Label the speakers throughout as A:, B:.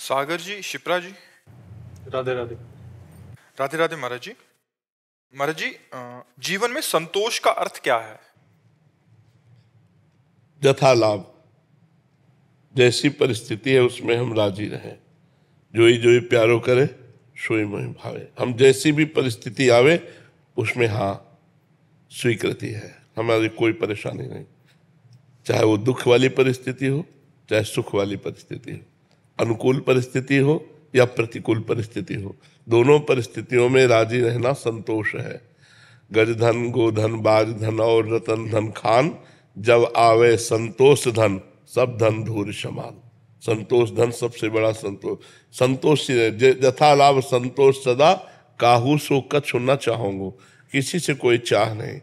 A: सागर जी, शिप्रा जी,
B: राधे राधे।
A: राधे राधे महाराज जी। महाराज जी, जीवन में संतोष का अर्थ क्या है?
C: यथा लाभ, जैसी परिस्थिति है उसमें हम राजी रहें। जोई प्यारो करे सोई मोहि भावे। हम जैसी भी परिस्थिति आवे उसमें हाँ स्वीकृति है, हमारी कोई परेशानी नहीं। चाहे वो दुख वाली परिस्थिति हो, चाहे सुख वाली परिस्थिति हो, अनुकूल परिस्थिति हो या प्रतिकूल परिस्थिति हो, दोनों परिस्थितियों में राजी रहना संतोष है। गज धन गोधन बाज धन और रतन धन खान, जब आवे संतोष धन सब धन धूर समान। संतोष धन सबसे बड़ा संतोष। संतोष यथा लाभ संतोष सदा, काहू सो कछु न चाहूंगो। किसी से कोई चाह नहीं,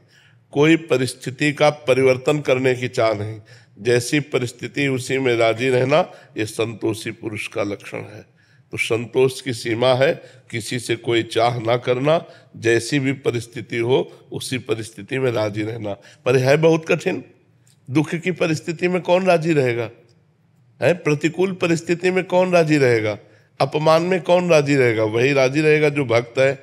C: कोई परिस्थिति का परिवर्तन करने की चाह नहीं। जैसी परिस्थिति उसी में राजी रहना, ये संतोषी पुरुष का लक्षण है। तो संतोष की सीमा है किसी से कोई चाह ना करना, जैसी भी परिस्थिति हो उसी परिस्थिति में राजी रहना। पर है बहुत कठिन। दुख की परिस्थिति में कौन राजी रहेगा? है प्रतिकूल परिस्थिति में कौन राजी रहेगा? अपमान में कौन राजी रहेगा? वही राजी रहेगा जो भक्त है।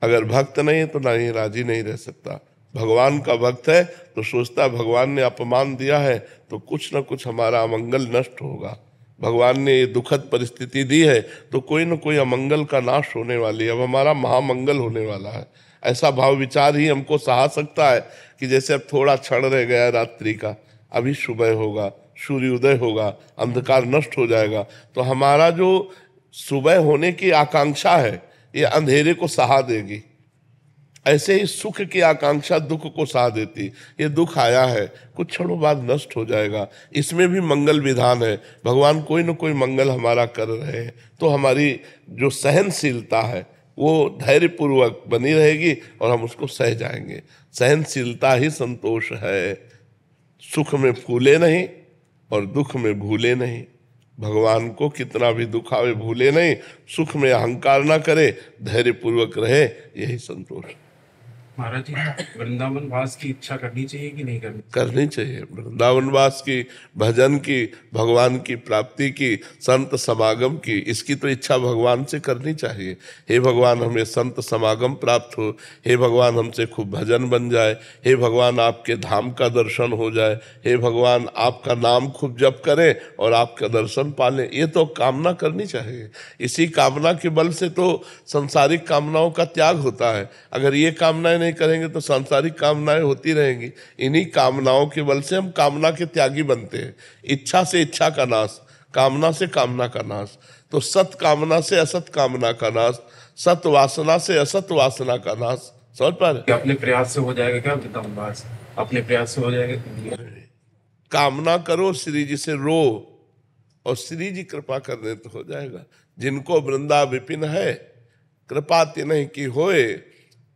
C: अगर भक्त नहीं है तो नहीं, राजी नहीं रह सकता। भगवान का भक्त है तो सोचता भगवान ने अपमान दिया है तो कुछ ना कुछ हमारा अमंगल नष्ट होगा। भगवान ने ये दुखद परिस्थिति दी है तो कोई ना कोई अमंगल का नाश होने वाली है, अब हमारा महामंगल होने वाला है। ऐसा भाव विचार ही हमको सहा सकता है कि जैसे अब थोड़ा क्षण रह गया रात्रि का, अभी सुबह होगा, सूर्योदय होगा, अंधकार नष्ट हो जाएगा। तो हमारा जो सुबह होने की आकांक्षा है ये अंधेरे को सहा देगी। ऐसे ही सुख की आकांक्षा दुख को सहा देती। ये दुख आया है, कुछ क्षणों बाद नष्ट हो जाएगा, इसमें भी मंगल विधान है। भगवान कोई न कोई मंगल हमारा कर रहे हैं। तो हमारी जो सहनशीलता है वो धैर्यपूर्वक बनी रहेगी और हम उसको सह जाएंगे। सहनशीलता ही संतोष है। सुख में फूले नहीं और दुख में भूले नहीं। भगवान को कितना भी दुख आवे भूले नहीं, सुख में अहंकार ना करे, धैर्यपूर्वक रहे, यही संतोष।
B: महाराज जी, वृंदावन वास की इच्छा करनी चाहिए कि नहीं करनी?
C: करनी चाहिए। वृंदावन वास की, भजन की, भगवान की प्राप्ति की, संत समागम की, इसकी तो इच्छा भगवान से करनी चाहिए। हे भगवान हमें संत समागम प्राप्त हो, हे भगवान हमसे खूब भजन बन जाए, हे भगवान आपके धाम का दर्शन हो जाए, हे भगवान आपका नाम खूब जप करें और आपका दर्शन पालें। ये तो कामना करनी चाहिए। इसी कामना के बल से तो सांसारिक कामनाओं का त्याग होता है। अगर ये कामनाएं नहीं करेंगे तो सांसारिक कामनाएं होती रहेंगी। इन्हीं कामनाओं के बल से हम कामना के त्यागी बनते हैं। इच्छा से इच्छा का नाश, कामना से कामना का नाश। तो सत कामना से असत कामना का नाश, सत वासना से असत वासना का नाश। समझ पा रहे?
B: अपने प्रयास से हो जाएगा क्या वृंदावन वास? अपने प्रयास से हो जाएगा?
C: कामना करो, श्री जी से रो और श्री जी कृपा कर दे तो हो जाएगा। जिनको वृंदा विपिन है, कृपा तिन्हि की होए,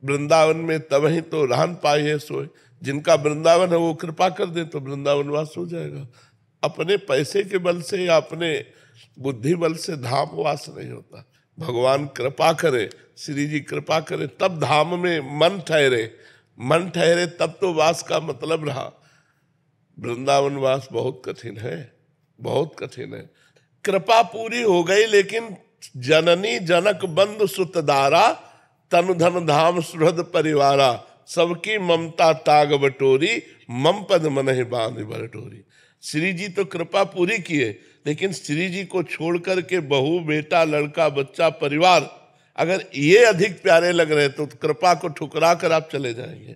C: वृंदावन में तब ही तो रहन पाए सोए। जिनका वृंदावन है वो कृपा कर दे तो वृंदावन वास हो जाएगा। अपने पैसे के बल से या अपने बुद्धि बल से धाम वास नहीं होता। भगवान कृपा करे, श्री जी कृपा करे, तब धाम में मन ठहरे। मन ठहरे तब तो वास का मतलब रहा। वृंदावन वास बहुत कठिन है, बहुत कठिन है। कृपा पूरी हो गई लेकिन जननी जनक बंधु सुतदारा, तनु धन धाम सुहृद परिवारा, सबकी ममता ताग बटोरी, मम पद मनहि बांध बरटोरी। श्री जी तो कृपा पूरी किए लेकिन श्री जी को छोड़ करके बहू, बेटा, लड़का, बच्चा, परिवार अगर ये अधिक प्यारे लग रहे तो कृपा को ठुकरा कर आप चले जाएंगे।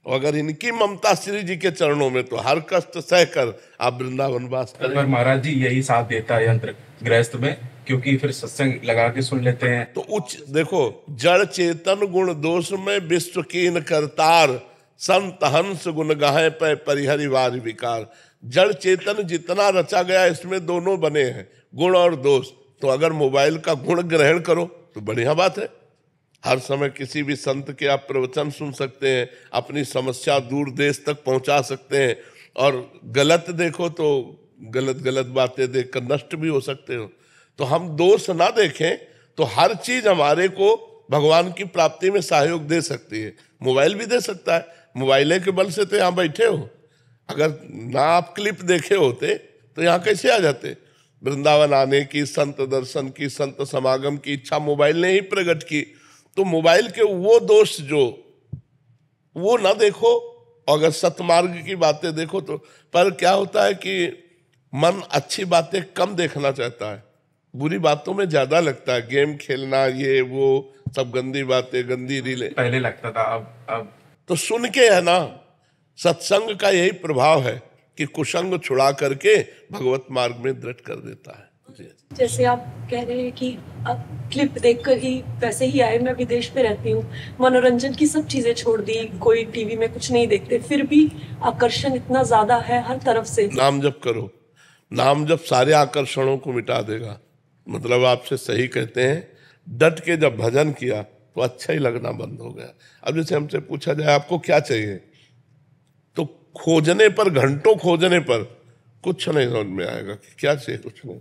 C: और अगर इनकी ममता श्री जी के चरणों में तो हर कष्ट सहकर आप वृंदावन वास करें।
B: पर महाराज जी यही साथ देता है यंत्र गृहस्थ में, क्योंकि फिर सत्संग लगा के सुन लेते हैं।
C: तो उच्च देखो, जड़ चेतन गुण दोष में विश्व कीन करतार, संत हंस गुण गाहे पे परिहरिवार विकार। जड़ चेतन जितना रचा गया इसमें दोनों बने हैं, गुण और दोष। तो अगर मोबाइल का गुण ग्रहण करो तो बढ़िया बात है। हर समय किसी भी संत के आप प्रवचन सुन सकते हैं, अपनी समस्या दूर देश तक पहुंचा सकते हैं। और गलत देखो तो गलत गलत बातें देखकर नष्ट भी हो सकते हो। तो हम दोष ना देखें तो हर चीज हमारे को भगवान की प्राप्ति में सहयोग दे सकती है। मोबाइल भी दे सकता है। मोबाइल के बल से तो यहाँ बैठे हो। अगर ना आप क्लिप देखे होते तो यहाँ कैसे आ जाते? वृंदावन आने की, संत दर्शन की, संत समागम की इच्छा मोबाइल ने ही प्रकट की। तो मोबाइल के वो दोष जो वो ना देखो, अगर सतमार्ग की बातें देखो तो। पर क्या होता है कि मन अच्छी बातें कम देखना चाहता है, बुरी बातों में ज्यादा लगता है। गेम खेलना, ये वो सब गंदी बातें, गंदी रीलें
B: पहले लगता था, अब
C: तो सुन के है ना। सत्संग का यही प्रभाव है कि कुसंग छुड़ा करके भगवत मार्ग में दृढ़ कर देता है। जी।
D: जैसे आप कह रहे हैं कि आप क्लिप देखकर ही वैसे ही आए, मैं विदेश में रहती हूँ, मनोरंजन की सब चीजें छोड़ दी, कोई टीवी में कुछ नहीं देखते, फिर भी आकर्षण इतना ज्यादा है हर तरफ से।
C: नाम जप करो, नाम जप सारे आकर्षणों को मिटा देगा। मतलब आपसे सही कहते हैं, डट के जब भजन किया तो अच्छा ही लगना बंद हो गया। अब जैसे हमसे पूछा जाए आपको क्या चाहिए, तो खोजने पर, घंटों खोजने पर कुछ नहीं समझ में आएगा कि क्या चाहिए, कुछ नहीं।